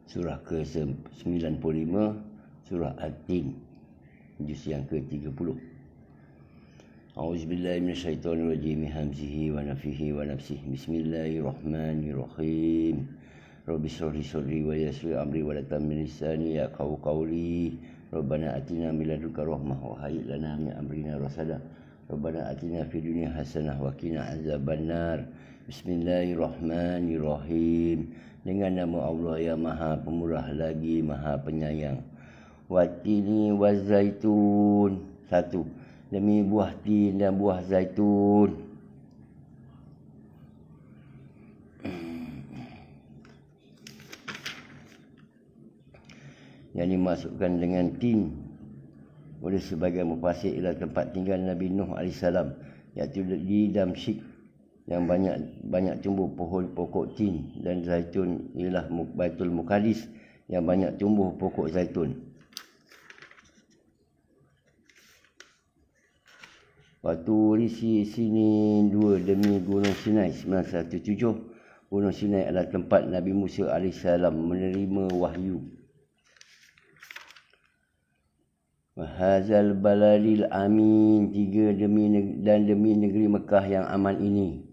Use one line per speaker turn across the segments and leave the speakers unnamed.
Surah ke-95, Surah At-Tin, juz yang ke-30. A'udzubillahi minasyaitonirrajim, hamzihi wa nafihi wa nafsihi. Bismillahirrahmanirrahim. Rabbi shrah li sadri wa yassir amri wa la tammin lisani yafqahu qawli. Rabbana atina min ladunka rahmah wa hayyi lana min amrina rasada. Rabbana atina fid dunya hasanah wa qina azabannar. Bismillahirrahmanirrahim. Dengan nama Allah yang Maha Pemurah lagi Maha Penyayang. Wattini wazaitun. 1. Demi buah tin dan buah zaitun. Yang dimasukkan dengan tin oleh sebagian mufassir ialah tempat tinggal Nabi Nuh AS, iaitu di Damsyik, yang banyak tumbuh pohon pokok tin, dan zaitun ialah Baitul Muqaddis yang banyak tumbuh pokok zaitun. Waturi Sinin 2. Demi Gunung Sinai 917. Gunung Sinai adalah tempat Nabi Musa AS menerima wahyu. Wahazal baladil amin. 3. Demi negeri Mekah yang aman ini.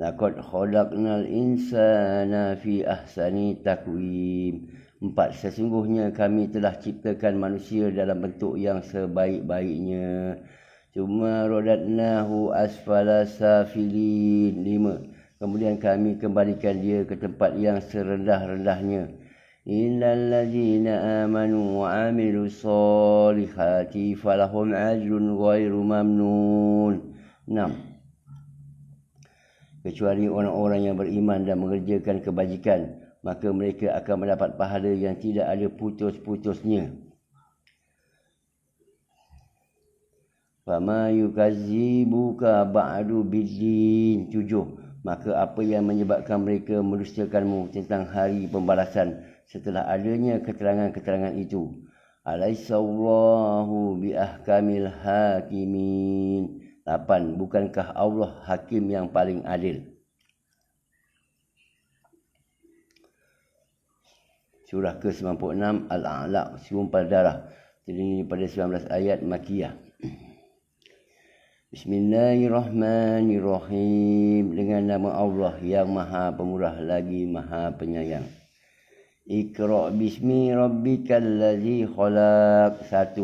Laqad khalaqnal insana fi ahsani taqwim. 4. Sesungguhnya kami telah ciptakan manusia dalam bentuk yang sebaik-baiknya. Cuma radatnahu asfala safilin. 5. Kemudian kami kembalikan dia ke tempat yang serendah-rendahnya. Innal ladzina amanu wa amilus solihati falahum ajrun ghairu mamnun. 6. Kecuali orang-orang yang beriman dan mengerjakan kebajikan, maka mereka akan mendapat pahala yang tidak ada putus-putusnya. Fama yukazzibuka ba'du biddin. 7. Maka apa yang menyebabkan mereka mendustakanmu tentang hari pembalasan setelah adanya keterangan-keterangan itu? Alaihissallahu biahkamil hakimin. 8. Bukankah Allah hakim yang paling adil? Surah ke-96 Al-A'la, Segumpal Darah, terdiri pada 19 ayat Makiyah. Bismillahirrahmanirrahim. Dengan nama Allah yang Maha Pemurah lagi Maha Penyayang. Iqra' bismi rabbikal ladzi khalaq. 1.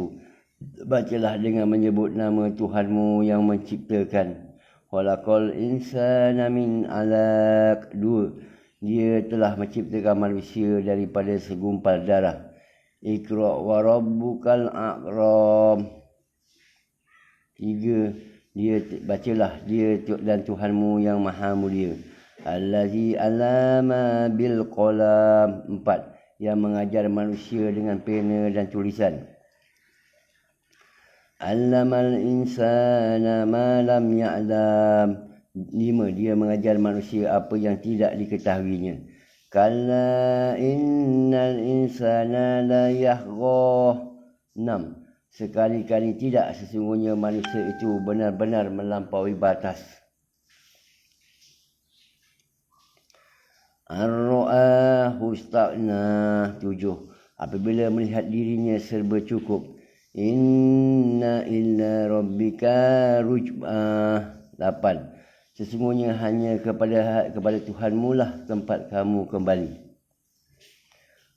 Bacalah dengan menyebut nama Tuhanmu yang menciptakan. Khalaqal insana min 'alaq. 2. Dia telah menciptakan manusia daripada segumpal darah. Iqra' wa rabbukal akram. 3. Bacalah dia dan Tuhanmu yang maha mulia. Allazi alama bil qalam. 4. Yang mengajar manusia dengan pena dan tulisan. Allamal insana ma lam ya'lam. 5. Dia mengajar manusia apa yang tidak diketahuinya. Kalla innal insana la yahgha. 6. Sekali-kali tidak, sesungguhnya manusia itu benar-benar melampaui batas. Ar-ra'ahu istaghna. 7. Apabila melihat dirinya serba cukup. Inna illa rabbika ruj'ah. 8. Sesungguhnya hanya kepada Tuhanmu lah tempat kamu kembali.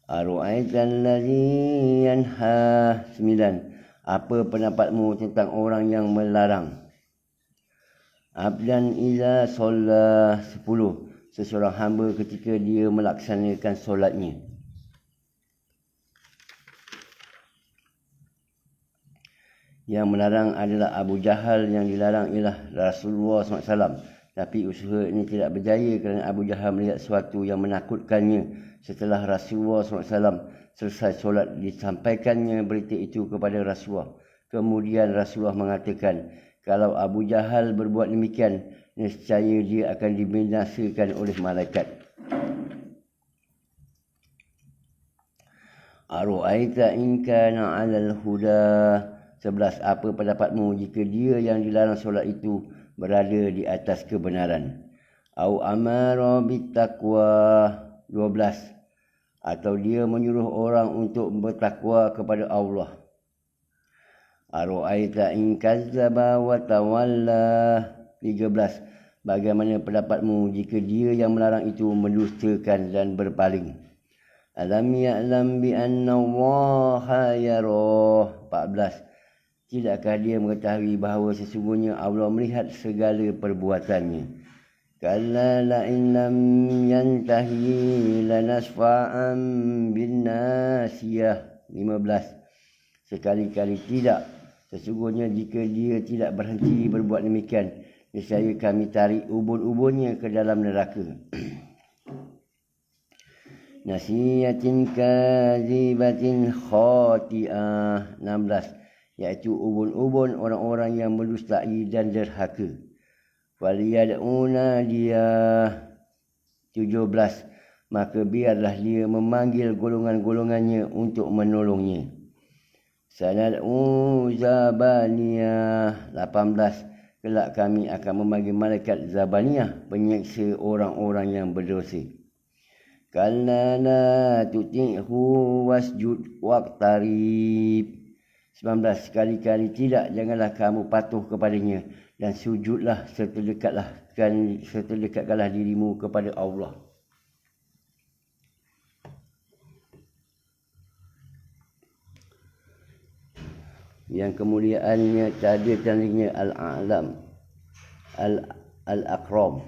Ara'aital ladzi yanha. 9. Apa pendapatmu tentang orang yang melarang? Abdan iza solah. 10. Seseorang hamba ketika dia melaksanakan solatnya. Yang melarang adalah Abu Jahal, yang dilarang ialah Rasulullah SAW. Tapi usaha ini tidak berjaya kerana Abu Jahal melihat sesuatu yang menakutkannya. Setelah Rasulullah SAW selesai solat, disampaikannya berita itu kepada Rasulullah. Kemudian Rasulullah mengatakan, kalau Abu Jahal berbuat demikian, nescaya dia akan dibinasakan oleh malaikat. Ara'aita in kana 'alal huda. 11. Apa pendapatmu jika dia yang dilarang solat itu berada di atas kebenaran? Au amara bittaqwa. 12. atau dia menyuruh orang untuk bertakwa kepada Allah. Ara'aita in kazzaba wa tawalla. 13. Bagaimana pendapatmu jika dia yang melarang itu mendustakan dan berpaling? Alam ya'lam bi anna Allaha yarah. 14. Tidakkah dia mengetahui bahawa sesungguhnya Allah melihat segala perbuatannya? Kalla la in lam yantahi lanasfa'an bin nasiyah. 15. Sekali-kali tidak, sesungguhnya jika dia tidak berhenti berbuat demikian, nescaya kami tarik ubun-ubunnya ke dalam neraka. Nasiyatin kazibatin khati'ah. 16. Iaitu ubun-ubun orang-orang yang mendustai dan derhaka. Waliyad'una dia. 17. Maka biarlah dia memanggil golongan-golongannya untuk menolongnya. Sanad'u Zabaniyah. 18. Kelak kami akan memanggil malaikat Zabaniyah, penyeksa orang-orang yang berdosa. Kalla la tuti'hu wasjud waqtarib. 19. Sekali-kali tidak, janganlah kamu patuh kepadanya dan sujudlah serta dekatkanlah dirimu kepada Allah. Yang kemuliaannya tiada tandingnya al-a'lam, al-akram.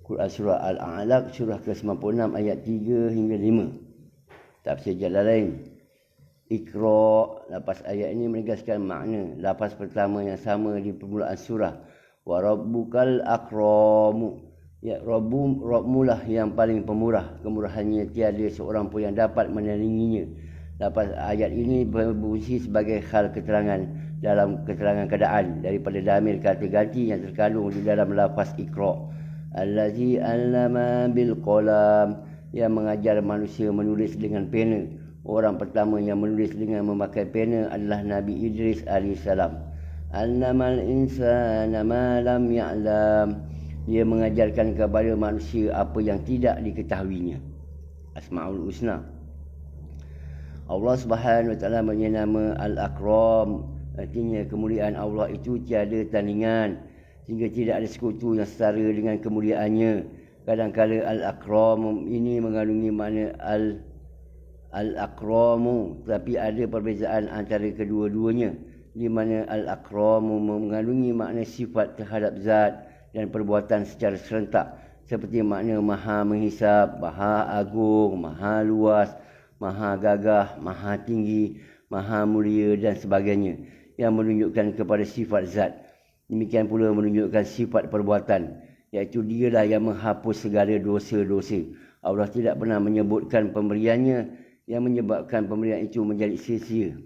Quran surah Al-A'laq surah ke-96 ayat 3 hingga 5. Tafsir Jalalain. Iqra. Lapas ayat ini menegaskan makna lapas pertama yang sama di permulaan surah. Wa rabbukal akramu. Ya, Rabbmulah yang paling pemurah. Kemurahannya tiada seorang pun yang dapat menandinginya. Lapas ayat ini berfungsi sebagai hal keterangan dalam keterangan keadaan daripada damir kata ganti yang terkandung di dalam lafaz Iqra. Allazi 'allama bil qalam, yang mengajar manusia menulis dengan pena. Orang pertama yang menulis dengan memakai pena adalah Nabi Idris AS. Allamal insana ma lam ya'lam, dia mengajarkan kepada manusia apa yang tidak diketahuinya. Asmaul Husna. Allah Subhanahu Wa Taala menyama Al-Akram, artinya kemuliaan Allah itu tiada tandingan, sehingga tidak ada sekutu yang setara dengan kemuliaannya. Kadang-kala Al-Akram ini mengandungi makna Al-Akramu, tapi ada perbezaan antara kedua-duanya, di mana Al-Akramu mengandungi makna sifat terhadap zat dan perbuatan secara serentak, seperti makna maha menghisap, maha agung, maha luas, maha gagah, maha tinggi, maha mulia dan sebagainya, yang menunjukkan kepada sifat zat. Demikian pula menunjukkan sifat perbuatan, iaitu dialah yang menghapus segala dosa-dosa. Allah tidak pernah menyebutkan pemberiannya yang menyebabkan pemberian itu menjadi sia-sia.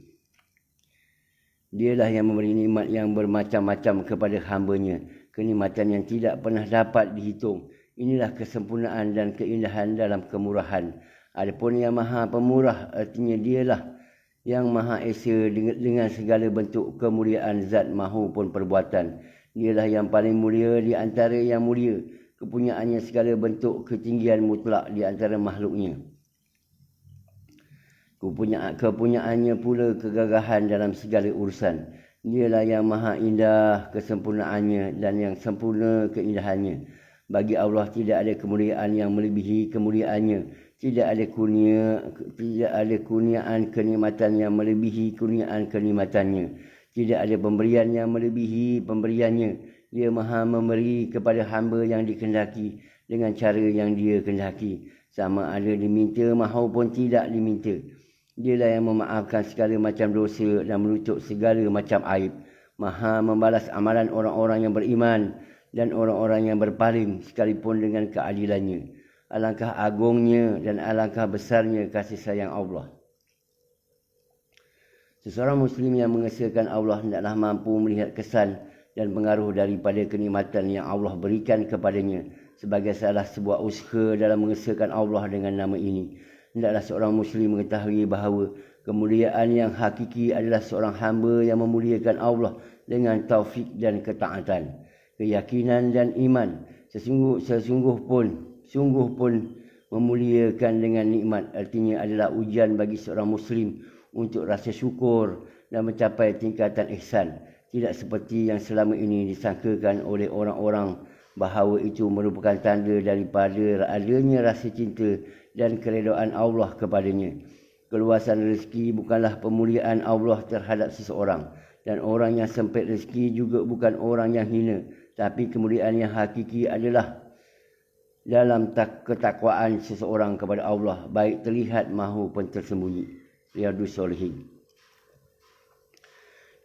Dialah yang memberi nikmat yang bermacam-macam kepada hamba-Nya, kenikmatan yang tidak pernah dapat dihitung. Inilah kesempurnaan dan keindahan dalam kemurahan. Adapun yang maha pemurah, artinya dialah yang maha esa dengan segala bentuk kemuliaan zat mahupun perbuatan. Dialah yang paling mulia di antara yang mulia, kepunyaannya segala bentuk ketinggian mutlak di antara makhluknya. Kepunyaannya pula kegagahan dalam segala urusan. Dialah yang maha indah kesempurnaannya dan yang sempurna keindahannya. Bagi Allah tidak ada kemuliaan yang melebihi kemuliaannya. Tidak ada kurniaan kenikmatan yang melebihi kurniaan kenikmatannya. Tidak ada pemberian yang melebihi pemberiannya. Dia maha memberi kepada hamba yang dikehendaki dengan cara yang dia kehendaki, sama ada diminta maupun tidak diminta. Dialah yang memaafkan segala macam dosa dan menutup segala macam aib. Maha membalas amalan orang-orang yang beriman dan orang-orang yang berpaling sekalipun dengan keadilannya. Alangkah agungnya dan alangkah besarnya kasih sayang Allah. Seseorang Muslim yang mengesahkan Allah hendaklah mampu melihat kesan dan pengaruh daripada kenikmatan yang Allah berikan kepadanya sebagai salah sebuah usaha dalam mengesahkan Allah dengan nama ini. Hendaklah seorang Muslim mengetahui bahawa kemuliaan yang hakiki adalah seorang hamba yang memuliakan Allah dengan taufik dan ketaatan, keyakinan dan iman. Sungguh pun Memuliakan dengan nikmat artinya adalah ujian bagi seorang Muslim untuk rasa syukur dan mencapai tingkatan ihsan. Tidak seperti yang selama ini disangkakan oleh orang-orang bahawa itu merupakan tanda daripada adanya rasa cinta dan keredaan Allah kepadanya. Keluasan rezeki bukanlah pemuliaan Allah terhadap seseorang, dan orang yang sempit rezeki juga bukan orang yang hina, tapi kemuliaan yang hakiki adalah dalam ketakwaan seseorang kepada Allah, baik terlihat maupun tersembunyi. Riyadhus Shalihin.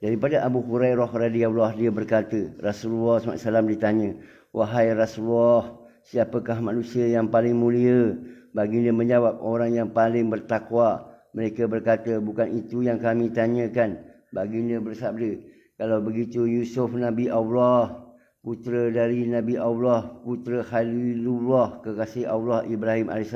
Daripada Abu Hurairah radhiyallahu dia berkata, Rasulullah SAW ditanya, "Wahai Rasulullah, siapakah manusia yang paling mulia?" Baginda menjawab, "Orang yang paling bertakwa." Mereka berkata, "Bukan itu yang kami tanyakan." Baginda bersabda, "Kalau begitu Yusuf Nabi Allah, putera dari Nabi Allah, putera Khalilullah, kekasih Allah Ibrahim AS."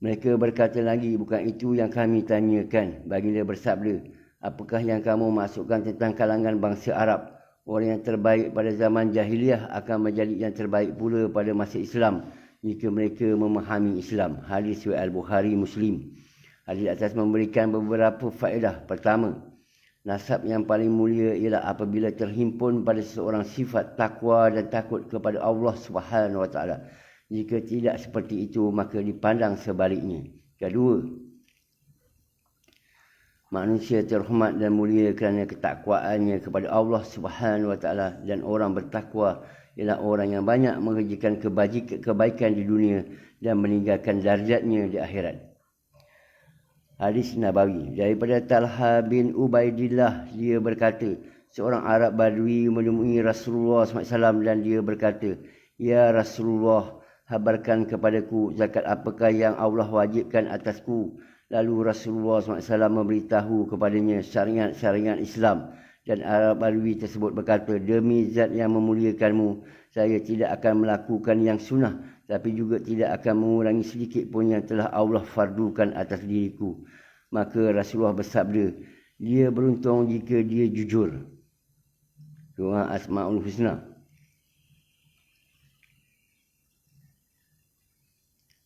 Mereka berkata lagi, "Bukan itu yang kami tanyakan." Baginda bersabda, "Apakah yang kamu masukkan tentang kalangan bangsa Arab? Orang yang terbaik pada zaman jahiliah akan menjadi yang terbaik pula pada masa Islam jika mereka memahami Islam." Hadis riwayat Al-Bukhari, Muslim. Hadis atas memberikan beberapa faedah. Pertama, nasab yang paling mulia ialah apabila terhimpun pada seseorang sifat takwa dan takut kepada Allah Subhanahu Wa Taala. Jika tidak seperti itu, maka dipandang sebaliknya. Kedua, manusia terhormat dan mulia kerana ketakwaannya kepada Allah Subhanahu Wa Taala, dan orang bertakwa ialah orang yang banyak mengerjakan kebaikan di dunia dan meninggalkan darjatnya di akhirat. Hadis Nabawi. Daripada Talha bin Ubaidillah, dia berkata, seorang Arab Badui menemui Rasulullah SAW dan dia berkata, "Ya Rasulullah, habarkan kepadaku zakat apakah yang Allah wajibkan atasku." Lalu Rasulullah SAW memberitahu kepadanya syariat-syariat Islam, dan Arab Badui tersebut berkata, "Demi zat yang memuliakanmu, saya tidak akan melakukan yang sunnah, tapi juga tidak akan mengurangi sedikit pun yang telah Allah fardukan atas diriku." Maka Rasulullah bersabda, "Dia beruntung jika dia jujur." Doa Asmaul Husna.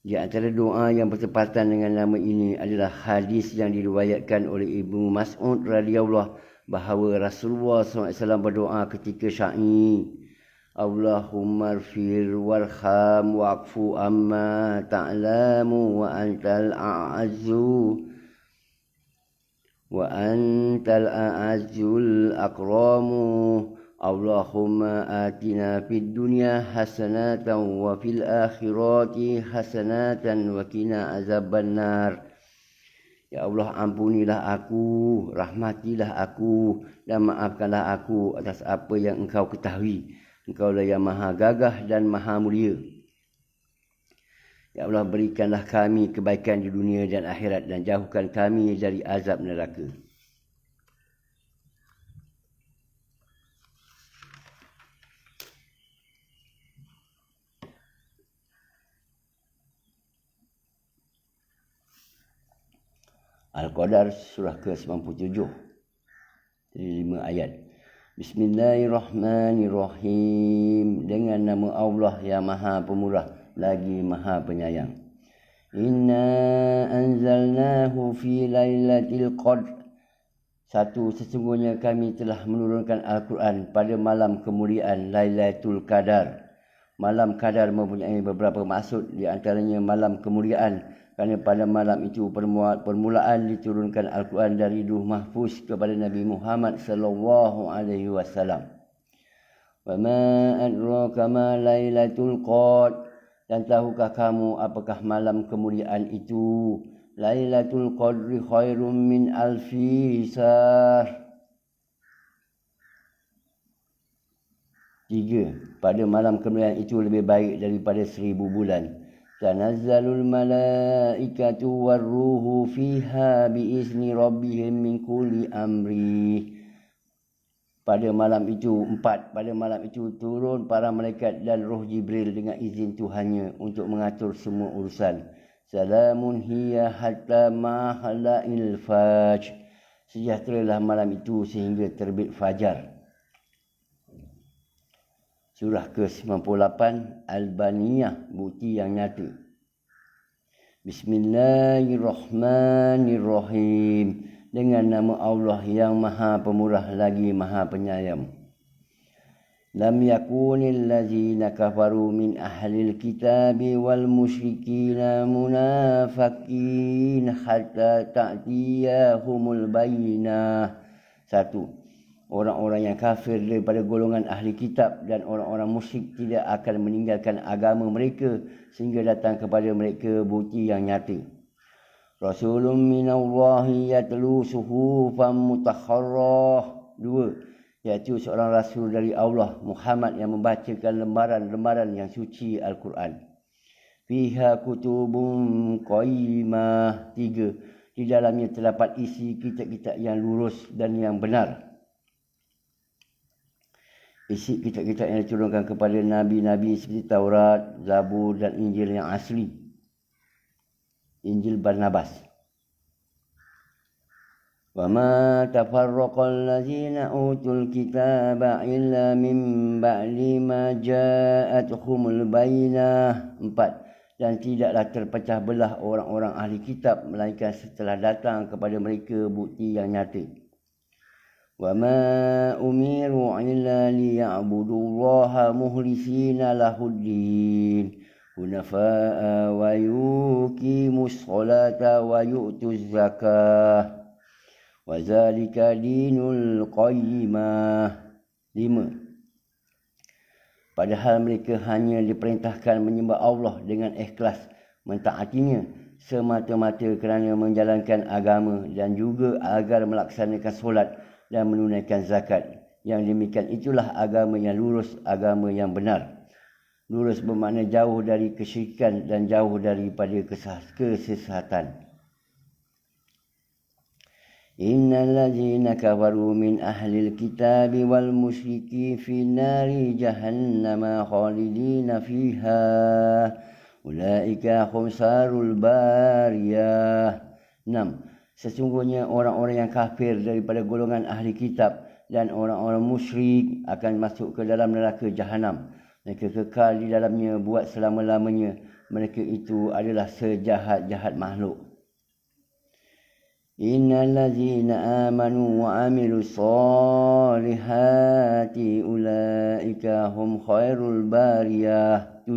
Di antara doa yang bertepatan dengan nama ini adalah hadis yang diriwayatkan oleh Ibnu Mas'ud radhiyallahu bahawa Rasulullah SAW berdoa ketika sya'i, "Allahumma ighfir warham wa'fu amma ta'lamu wa antal a'azzu wa antal a'azzul akramu. Allahumma atina fid dunya hasanatan wa fil akhirati hasanatan wa qina azabannar." Ya Allah, ampunilah aku, rahmatilah aku, dan maafkanlah aku atas apa yang Engkau ketahui. Engkaulah yang maha gagah dan maha mulia. Ya Allah, berikanlah kami kebaikan di dunia dan akhirat, dan jauhkan kami dari azab neraka. Al-Qadar surah ke-97, dari 5 ayat. Bismillahirrahmanirrahim. Dengan nama Allah yang maha pemurah lagi maha penyayang. Inna anzalnahu fi lailatul qadr. Satu, sesungguhnya kami telah menurunkan Al-Quran pada malam kemuliaan Lailatul Qadar. Malam Qadar mempunyai beberapa maksud, di antaranya malam kemuliaan kerana pada malam itu permulaan diturunkan Al-Quran dari Lauh Mahfuz kepada Nabi Muhammad sallallahu alaihi wasallam. Wa ma adraka ma Lailatul Qadr. Dan tahukah kamu apakah malam kemuliaan itu? Lailatul Qadri khairum min alfi syahr. 3. Pada malam kemuliaan itu lebih baik daripada 1000 bulan. Tanazzalul malaikatu warruhu fiha biizni rabbihim min kulli amri. Pada malam itu, 4. Pada malam itu turun para malaikat dan roh Jibril dengan izin Tuhannya untuk mengatur semua urusan. Salamun hiya hatta mahla'il fajr. Sejahteralah malam itu sehingga terbit fajar. Surah ke-98 Al-Baniyah, bukti yang nyata. Bismillahirrahmanirrahim. Dengan nama Allah yang Maha Pemurah lagi Maha Penyayang. Lam yakunil ladzina kafaru min ahlil kitabi wal musyrikina munafiqin hatta ta'tiyahumul bayyinah. 1. Orang-orang yang kafir daripada golongan ahli kitab dan orang-orang musyrik tidak akan meninggalkan agama mereka sehingga datang kepada mereka bukti yang nyata. Rasulun minallahi yatlu suhufan mutahharrah. 2. Iaitu seorang rasul dari Allah, Muhammad, yang membacakan lembaran-lembaran yang suci Al-Quran. Fiha kutubun qayyimah. 3. Di dalamnya terdapat isi kitab-kitab yang lurus dan yang benar. Isi kitab-kitab yang diturunkan kepada Nabi-Nabi seperti Taurat, Zabur dan Injil yang asli. Injil Barnabas. Wa ma tafarraqal ladzina utul kitaba illa min ba'di ma ja'atuhumul bayyinah. 4. Dan tidaklah terpecah belah orang-orang ahli kitab melainkan setelah datang kepada mereka bukti yang nyata. Wa ma umiru illa liya'budullaha mukhlisina lahuddin hunafa'a wa yuqimus sholata wa yu'tuz zakah wa zalika dinul qayyimah. 5. Padahal mereka hanya diperintahkan menyembah Allah dengan ikhlas, mentaatinya semata-mata kerana menjalankan agama dan juga agar melaksanakan solat dan menunaikan zakat. Yang demikian itulah agama yang lurus, agama yang benar. Lurus bermakna jauh dari kesyirikan dan jauh daripada kesesatan. Innal ladzina kafaru min ahlil kitabi wal musyriki fi nari jahannama khalidina fiha ulaika khumsarul bariyah. 6. Sesungguhnya orang-orang yang kafir daripada golongan ahli kitab dan orang-orang musyrik akan masuk ke dalam neraka jahanam. Mereka kekal di dalamnya buat selama-lamanya. Mereka itu adalah sejahat-jahat makhluk. Innal ladzina amanu wa amilus solihati ulaika hum khairul bariyah. 7.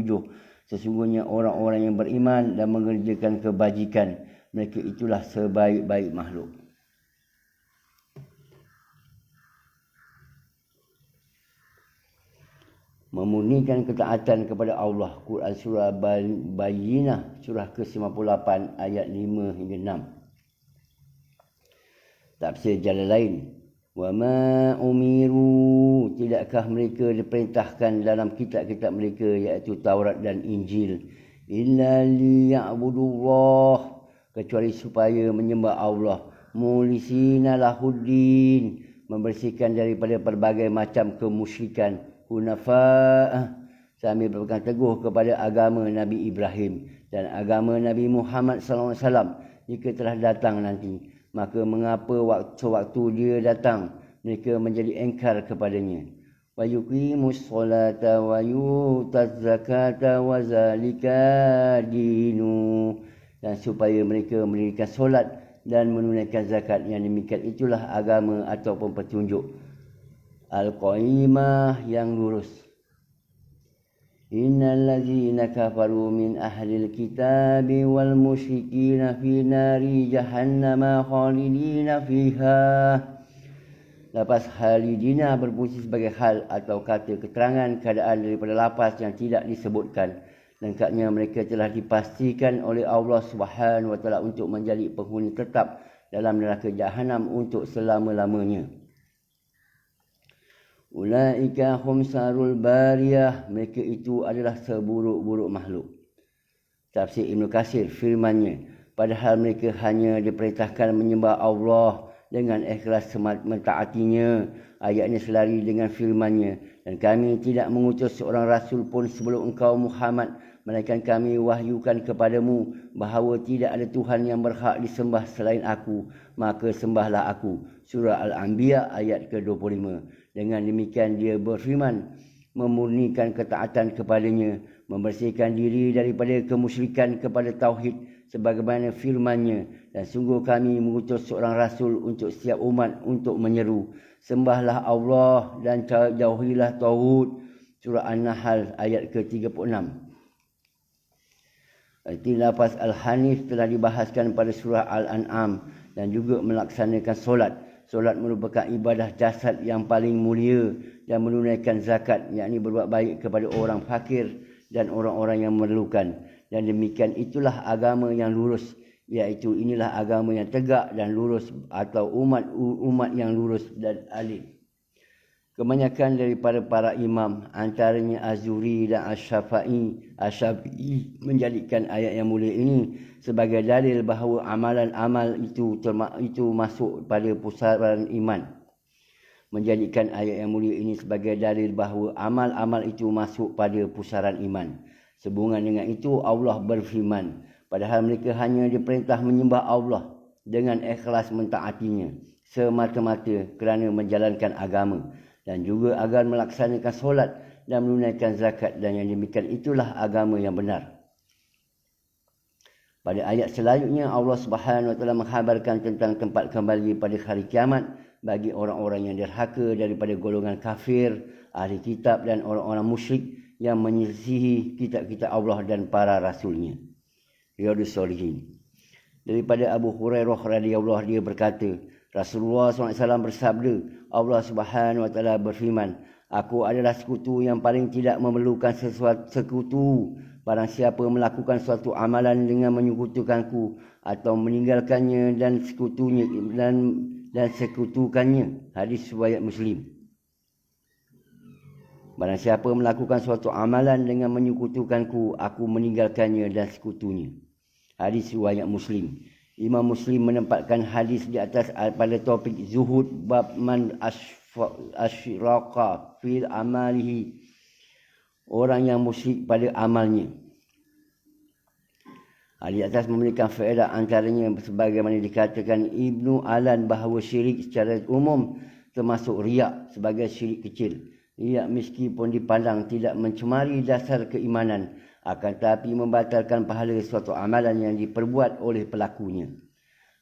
Sesungguhnya orang-orang yang beriman dan mengerjakan kebajikan, mereka itulah sebaik-baik makhluk. Memurnikan ketaatan kepada Allah. Quran Surah Bayyinah, surah ke-58 ayat 5 hingga 6. Tafsir Jalalain. Wa ma umiru, tidakkah mereka diperintahkan dalam kitab-kitab mereka iaitu Taurat dan Injil, illa liya'budullah, kecuali supaya menyembah Allah, mulisina lahuddin, membersihkan daripada pelbagai macam kemusyrikan, hunafa', sambil berpegang teguh kepada agama Nabi Ibrahim dan agama Nabi Muhammad SAW jika telah datang nanti. Maka mengapa waktu dia datang mereka menjadi engkar kepadanya? Wa yuqimus solata wa yutaz zakata wa zalika dinu, dan supaya mereka mendirikan solat dan menunaikan zakat. Yang demikian itulah agama ataupun petunjuk Al-Qaimah yang lurus. Innal ladzina kafaru min ahlil kitabi wal musyrikina fi nari jahannama khalidina fiha. Lapas khalidina berfungsi sebagai hal atau kata keterangan keadaan daripada lapas yang tidak disebutkan. Lengkapnya mereka telah dipastikan oleh Allah Subhanahu wa taala untuk menjadi penghuni tetap dalam neraka jahanam untuk selama-lamanya. Ulaika khumsarul bariyah, mereka itu adalah seburuk-buruk makhluk. Tafsir Ibn Katsir, firman-Nya, padahal mereka hanya diperintahkan menyembah Allah dengan ikhlas mentaatinya. Ayatnya selari dengan firman-Nya, dan kami tidak mengutus seorang rasul pun sebelum engkau Muhammad, melainkan kami wahyukan kepadamu bahawa tidak ada Tuhan yang berhak disembah selain aku, maka sembahlah aku. Surah Al-Anbiya ayat ke-25. Dengan demikian dia berfirman, memurnikan ketaatan kepadanya, membersihkan diri daripada kemusyrikan kepada tauhid, sebagaimana firman-Nya, dan sungguh kami mengutus seorang rasul untuk setiap umat untuk menyeru, sembahlah Allah dan jauhilah tauhid. Surah An-Nahl ayat ke-36. Arti lafaz Al-Hanif telah dibahaskan pada surah Al-An'am dan juga melaksanakan solat. Solat merupakan ibadah jasad yang paling mulia dan menunaikan zakat, yakni berbuat baik kepada orang fakir dan orang-orang yang memerlukan. Dan demikian itulah agama yang lurus, iaitu inilah agama yang tegak dan lurus, atau umat yang lurus dan adil. Kebanyakan daripada para imam, antaranya Az-Zuhri dan Asy-Syafi'i, menjadikan ayat yang mulia ini sebagai dalil bahawa amalan amal itu masuk pada pusaran iman. Menjadikan ayat yang mulia ini sebagai dalil bahawa amal-amal itu masuk pada pusaran iman. Sehubungan dengan itu, Allah berfirman, padahal mereka hanya diperintah menyembah Allah dengan ikhlas mentaatinya semata-mata kerana menjalankan agama, dan juga agar melaksanakan solat dan menunaikan zakat, dan yang demikian itulah agama yang benar. Pada ayat selanjutnya, Allah Subhanahu Wa Taala menghabarkan tentang tempat kembali pada hari kiamat bagi orang-orang yang derhaka daripada golongan kafir, ahli kitab dan orang-orang musyrik yang menyelisihi kitab-kitab Allah dan para rasulnya. Riyadhus Shalihin. Daripada Abu Hurairah radhiyallahu anhu, dia berkata, Rasulullah SAW bersabda, Allah Subhanahu Wa Taala berfirman, aku adalah sekutu yang paling tidak memerlukan sesuatu sekutu. Barang siapa melakukan suatu amalan dengan menyekutukanku atau meninggalkannya dan sekutunya dan sekutukannya. Hadis riwayat Muslim. Barang siapa melakukan suatu amalan dengan menyekutukanku, aku meninggalkannya dan sekutunya. Hadis riwayat Muslim. Imam Muslim menempatkan hadis di atas pada topik zuhud, bab man asyraka fil amalihi, orang yang musyrik pada amalnya. Di atas memberikan faedah, antaranya sebagaimana dikatakan Ibnu Alan bahawa syirik secara umum termasuk riak sebagai syirik kecil. Riak meskipun dipandang tidak mencemari dasar keimanan, akan tetapi membatalkan pahala suatu amalan yang diperbuat oleh pelakunya.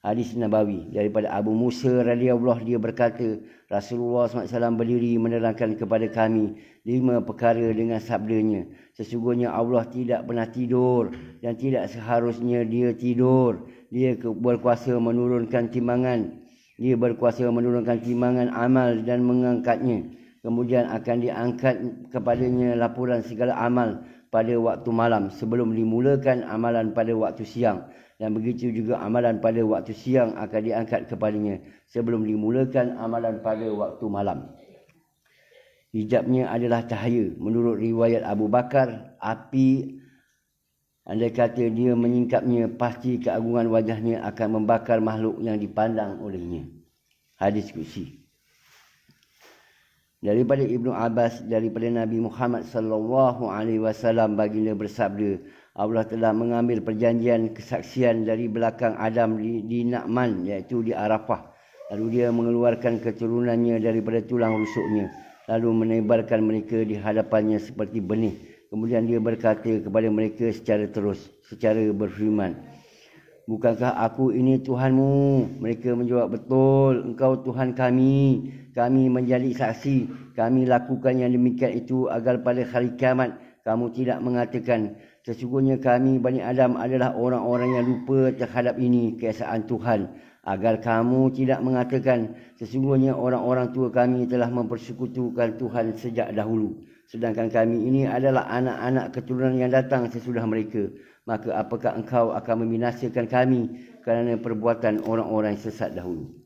Hadis Nabawi daripada Abu Musa radhiyallahu, dia berkata, Rasulullah SAW berdiri menerangkan kepada kami 5 perkara dengan sabdanya, sesungguhnya Allah tidak pernah tidur dan tidak seharusnya dia tidur. Dia berkuasa menurunkan timbangan. Dia berkuasa menurunkan timbangan amal dan mengangkatnya. Kemudian akan diangkat kepadanya laporan segala amal pada waktu malam sebelum dimulakan amalan pada waktu siang, dan begitu juga amalan pada waktu siang akan diangkat kepadanya sebelum dimulakan amalan pada waktu malam. Hijabnya adalah cahaya. Menurut riwayat Abu Bakar, api, andai kata dia menyingkapnya, pasti keagungan wajahnya akan membakar makhluk yang dipandang olehnya. Hadis Qudsi. Daripada Ibnu Abbas, daripada Nabi Muhammad sallallahu alaihi wasallam, baginda bersabda, Allah telah mengambil perjanjian kesaksian dari belakang Adam di Na'man, iaitu di Arafah. Lalu dia mengeluarkan keturunannya daripada tulang rusuknya, lalu menebarkan mereka di hadapannya seperti benih. Kemudian dia berkata kepada mereka secara berfirman, bukankah aku ini Tuhanmu? Mereka menjawab, betul, engkau Tuhan kami. Kami menjadi saksi. Kami lakukan yang demikian itu agar pada hari kiamat kamu tidak mengatakan, sesungguhnya kami Bani Adam adalah orang-orang yang lupa terhadap ini, keesaan Tuhan. Agar kamu tidak mengatakan, sesungguhnya orang-orang tua kami telah mempersekutukan Tuhan sejak dahulu, sedangkan kami ini adalah anak-anak keturunan yang datang sesudah mereka. Maka apakah engkau akan membinasakan kami kerana perbuatan orang-orang sesat dahulu?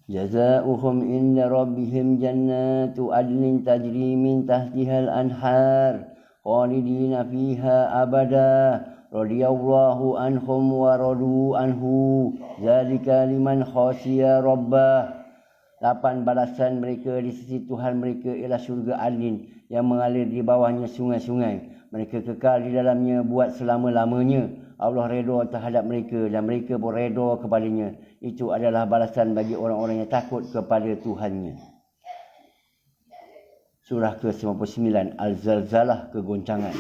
Jazaohum inda rabbihim jannatu adnin tajri min tahtihal anhar khalidina fiha abada radhiyallahu anhum wa radu anhu zalika liman khashiya rabbah. 8 balasan mereka di sisi Tuhan mereka ialah syurga adnin yang mengalir di bawahnya sungai-sungai. Mereka kekal di dalamnya buat selama-lamanya. Allah redha terhadap mereka dan mereka pun redha kepadanya. Itu adalah balasan bagi orang-orang yang takut kepada Tuhannya. Surah ke-99 Al-Zalzalah, kegoncangan.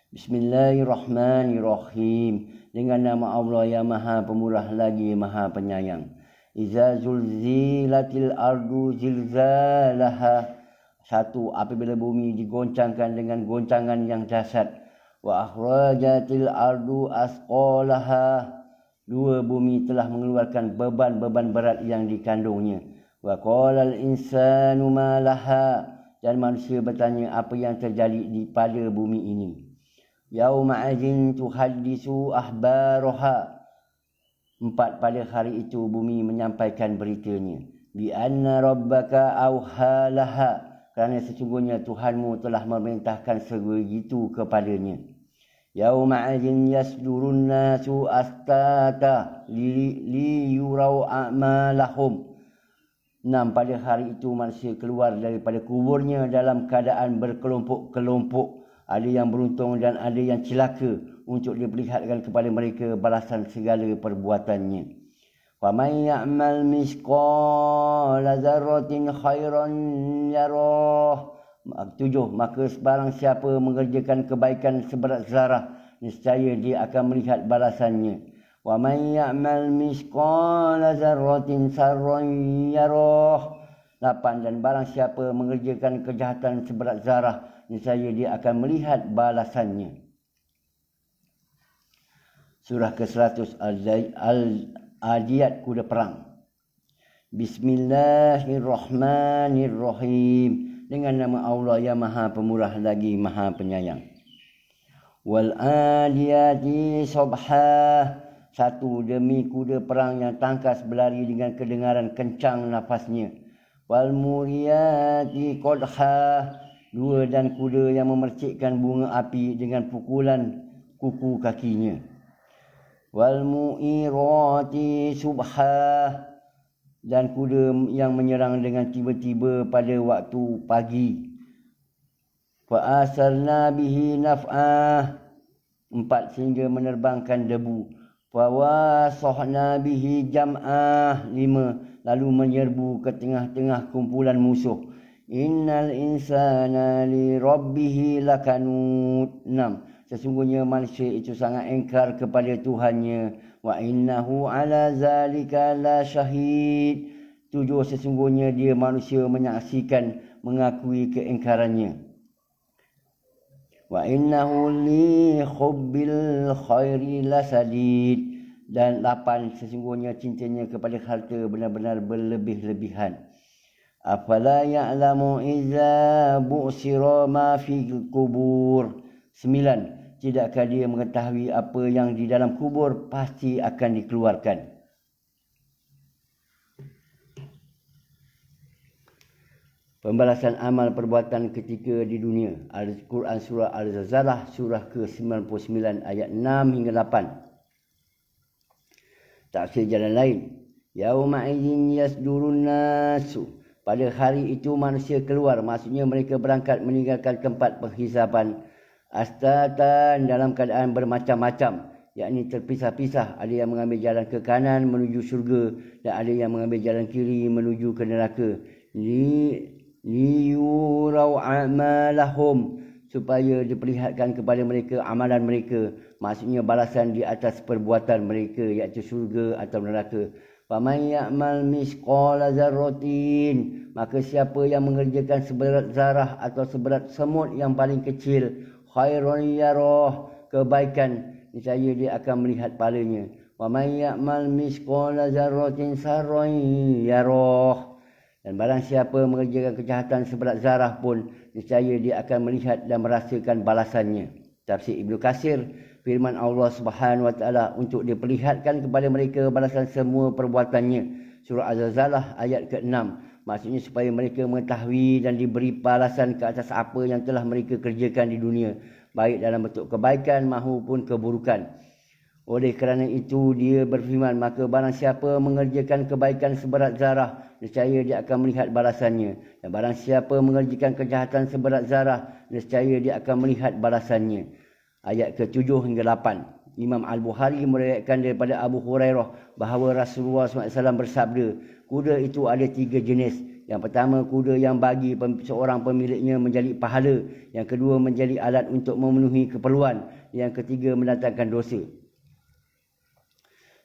Bismillahirrahmanirrahim. Dengan nama Allah yang Maha Pemurah lagi Maha Penyayang. Iza zulzilatil ardu zilzalaha. Satu, apabila bumi digoncangkan dengan goncangan yang dahsyat. Wa akhrajatil ardu asqalaha. Dua, bumi telah mengeluarkan beban-beban berat yang dikandungnya. Wa qalal insanu ma laha. Dan manusia bertanya apa yang terjadi pada bumi ini. Yauma adzin tuhaddisu ahbaraha. Empat, pada hari itu bumi menyampaikan beritanya. Bi anna rabbaka auhalaha. Kerana sesungguhnya Tuhanmu telah memerintahkan sebegitu kepadanya. Yauma adzin yasdurun nasu astata li yurau a'malahum. 6, pada hari itu manusia keluar daripada kuburnya dalam keadaan berkelompok-kelompok. Ada yang beruntung dan ada yang celaka, untuk diperlihatkan kepada mereka balasan segala perbuatannya. وَمَنْ يَعْمَلْ مِثْقَالَ ذَرَّةٍ خَيْرًا يَرَهُ. 7, maka sebarang siapa mengerjakan kebaikan seberat zarah, nescaya dia akan melihat balasannya. وَمَنْ يَعْمَلْ مِثْقَالَ ذَرَّةٍ شَرًّا يَرَهُ. 8, dan barang siapa mengerjakan kejahatan seberat zarah, nescaya dia akan melihat balasannya. Surah ke-100 Al-Adiyat, kuda perang. Bismillahirrahmanirrahim. Dengan nama Allah yang Maha Pemurah lagi Maha Penyayang. Wal adiyati subha. 1, demi kuda perang yang tangkas berlari dengan kedengaran kencang nafasnya. Wal muriyati qadha. 2, dan kuda yang memercikkan bunga api dengan pukulan kuku kakinya. Wal mu'irati subha. Dan kuda yang menyerang dengan tiba-tiba pada waktu pagi. Fa asarna bihi naf'ah. 4, sehingga menerbangkan debu. Fa wasahna bihi jam'ah. 5, lalu menyerbu ke tengah-tengah kumpulan musuh. Innal insana li rabbihi lakanut. 6, sesungguhnya manusia itu sangat engkar kepada Tuhannya. Wa innahu ala zalika la syahid. 7, sesungguhnya dia manusia menyaksikan, mengakui keengkarannya. Wa innahu li hubbil khairi lasadid. Dan 8, sesungguhnya cintanya kepada harta benar-benar berlebih-lebihan. Afala ya'lamu iza bu'sira ma fil kubur. 9, tidakkah dia mengetahui apa yang di dalam kubur pasti akan dikeluarkan. Pembalasan amal perbuatan ketika di dunia. Al-Quran surah Al-Zalzalah, surah ke-99 ayat 6 hingga 8. Tafsir jalan lain. Yauma idzin yasdurun nasu. Pada hari itu manusia keluar, maksudnya mereka berangkat meninggalkan tempat penghisaban. Astatan, dalam keadaan bermacam-macam, yakni terpisah-pisah. Ada yang mengambil jalan ke kanan menuju syurga dan ada yang mengambil jalan kiri menuju ke neraka. Liyurau a'malahum, supaya diperlihatkan kepada mereka amalan mereka, maksudnya balasan di atas perbuatan mereka, iaitu syurga atau neraka. Faman ya'mal misqala dzarratin. Maka siapa yang mengerjakan seberat zarah atau seberat semut yang paling kecil, khairan yarah, kebaikan, niscaya dia akan melihat pahalanya. Wa man ya'mal misqala dzarratin syarran yarah. Dan barang siapa mengerjakan kejahatan seberat zarah pun, niscaya dia akan melihat dan merasakan balasannya. Tafsir Ibnu Katsir, firman Allah Subhanahu wa taala untuk diperlihatkan kepada mereka balasan semua perbuatannya. Surah Az-Zalzalah ayat ke-6. Maksudnya supaya mereka mengetahui dan diberi balasan ke atas apa yang telah mereka kerjakan di dunia, baik dalam bentuk kebaikan maupun keburukan. Oleh kerana itu dia berfirman, maka barang siapa mengerjakan kebaikan seberat zarah, nescaya dia akan melihat balasannya. Dan barang siapa mengerjakan kejahatan seberat zarah, nescaya dia akan melihat balasannya. Ayat ke-7 hingga 8. Imam Al-Bukhari meriwayatkan daripada Abu Hurairah bahawa Rasulullah SAW bersabda, kuda itu ada 3 jenis. Yang pertama, kuda yang bagi seorang pemiliknya menjadi pahala. Yang kedua, menjadi alat untuk memenuhi keperluan. Yang ketiga, mendatangkan dosa.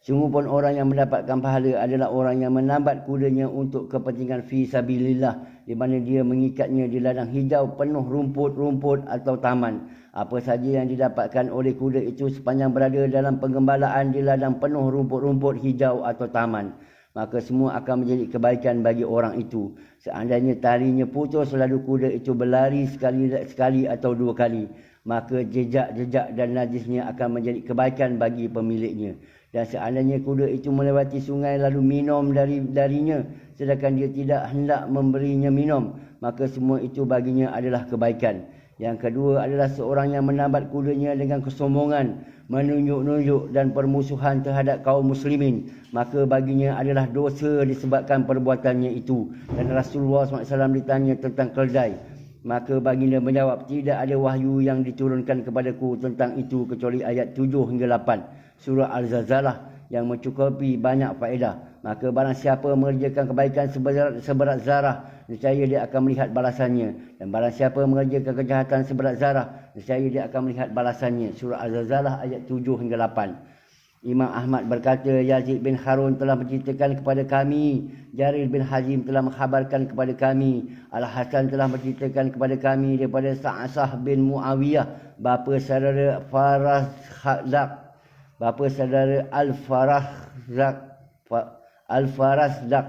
Sungguh pun orang yang mendapatkan pahala adalah orang yang menambat kudanya untuk kepentingan fi sabilillah, di mana dia mengikatnya di ladang hijau penuh rumput-rumput atau taman. Apa saja yang didapatkan oleh kuda itu sepanjang berada dalam penggembalaan di ladang penuh rumput-rumput hijau atau taman, maka semua akan menjadi kebaikan bagi orang itu. Seandainya talinya putus lalu kuda itu berlari sekali atau 2 kali, maka jejak-jejak dan najisnya akan menjadi kebaikan bagi pemiliknya. Dan seandainya kuda itu melewati sungai lalu minum darinya, sedangkan dia tidak hendak memberinya minum, maka semua itu baginya adalah kebaikan. Yang kedua adalah seorang yang menambat kudanya dengan kesombongan, menunjuk-nunjuk dan permusuhan terhadap kaum muslimin, maka baginya adalah dosa disebabkan perbuatannya itu. Dan Rasulullah SAW ditanya tentang keldai, maka baginda menjawab, tidak ada wahyu yang diturunkan kepadaku tentang itu kecuali ayat 7 hingga 8 surah Al-Zalzalah yang mencukupi banyak faedah. Maka barang siapa mengerjakan kebaikan seberat zarah, nescaya dia akan melihat balasannya. Dan barang siapa mengerjakan kejahatan seberat zarah, nescaya dia akan melihat balasannya. Surah Al-Zalzalah ayat 7 hingga 8. Imam Ahmad berkata, Yazid bin Harun telah menceritakan kepada kami, Jarir bin Hazim telah mengkhabarkan kepada kami, Al-Hasan telah menceritakan kepada kami daripada Sa'asah bin Muawiyah, bapa saudara Al-Farazdak,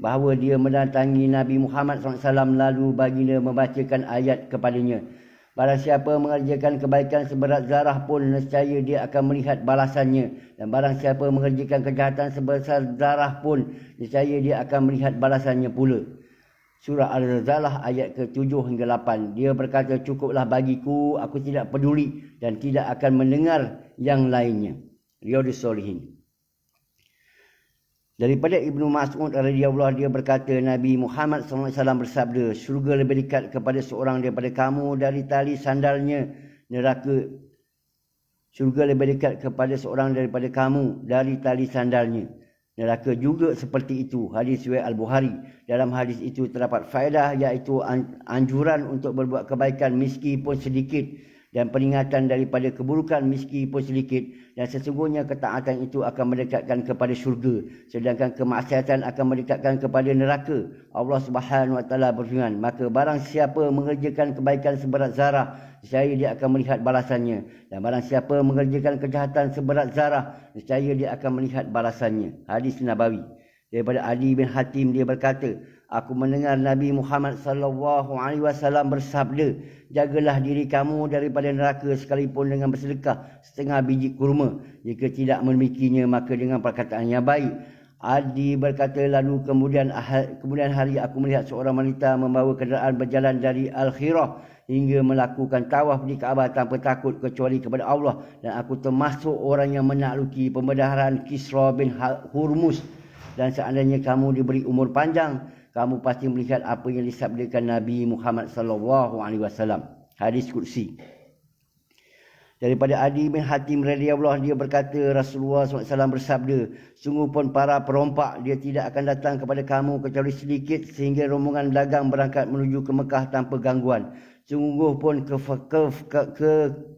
bahawa dia mendatangi Nabi Muhammad SAW lalu baginda membacakan ayat kepadanya. Barang siapa mengerjakan kebaikan seberat zarah pun, nescaya dia akan melihat balasannya. Dan barang siapa mengerjakan kejahatan sebesar zarah pun, nescaya dia akan melihat balasannya pula. Surah Al-Zalzalah ayat ke-7 hingga 8. Dia berkata, cukuplah bagiku, aku tidak peduli dan tidak akan mendengar yang lainnya. Riyadhus Shalihin. Daripada Ibnu Mas'ud radhiyallahu, dia berkata, Nabi Muhammad SAW bersabda, syurga lebih dekat kepada seorang daripada kamu dari tali sandalnya, neraka. Syurga lebih dekat kepada seorang daripada kamu dari tali sandalnya, neraka juga seperti itu. Hadis riwayat Al-Bukhari. Dalam hadis itu terdapat faedah, iaitu anjuran untuk berbuat kebaikan meskipun sedikit, dan peringatan daripada keburukan meskipun sedikit. Dan sesungguhnya ketaatan itu akan mendekatkan kepada syurga, sedangkan kemaksiatan akan mendekatkan kepada neraka. Allah Subhanahu Wa Taala berfirman, maka barang siapa mengerjakan kebaikan seberat zarah, nescaya dia akan melihat balasannya. Dan barang siapa mengerjakan kejahatan seberat zarah, nescaya dia akan melihat balasannya. Hadis Nabawi. Daripada Adi bin Hatim, dia berkata, aku mendengar Nabi Muhammad SAW bersabda, jagalah diri kamu daripada neraka sekalipun dengan bersedekah setengah biji kurma. Jika tidak memilikinya, maka dengan perkataan yang baik. Adi berkata, lalu kemudian hari aku melihat seorang wanita membawa kenderaan berjalan dari Al-Khirah hingga melakukan tawaf di Kaabah tanpa takut kecuali kepada Allah. Dan aku termasuk orang yang menakluki pembendaharaan Kisra bin Hurmuz. Dan seandainya kamu diberi umur panjang, kamu pasti melihat apa yang disabdakan Nabi Muhammad SAW. Hadis Qudsi. Daripada Adi bin Hatim radhiyallahu, dia berkata, Rasulullah SAW bersabda, sungguh pun para perompak dia tidak akan datang kepada kamu kecuali sedikit, sehingga rombongan dagang berangkat menuju ke Mekah tanpa gangguan. Sungguh pun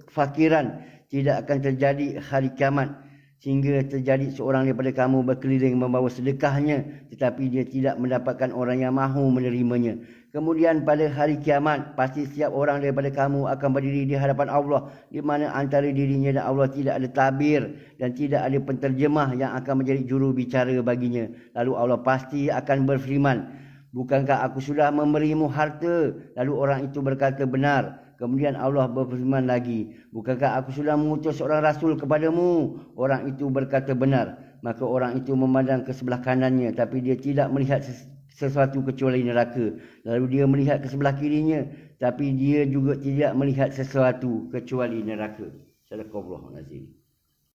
kefakiran tidak akan terjadi hari kiamat, sehingga terjadi seorang daripada kamu berkeliling membawa sedekahnya, tetapi dia tidak mendapatkan orang yang mahu menerimanya. Kemudian pada hari kiamat, pasti setiap orang daripada kamu akan berdiri di hadapan Allah, di mana antara dirinya dan Allah tidak ada tabir dan tidak ada penterjemah yang akan menjadi juru bicara baginya. Lalu Allah pasti akan berfirman, bukankah aku sudah memberimu harta? Lalu orang itu berkata, benar. Kemudian Allah berfirman lagi, bukankah aku sudah mengutus seorang rasul kepadamu? Orang itu berkata, benar. Maka orang itu memandang ke sebelah kanannya, tapi dia tidak melihat sesuatu kecuali neraka. Lalu dia melihat ke sebelah kirinya, tapi dia juga tidak melihat sesuatu kecuali neraka. Sadaqallahul Azim.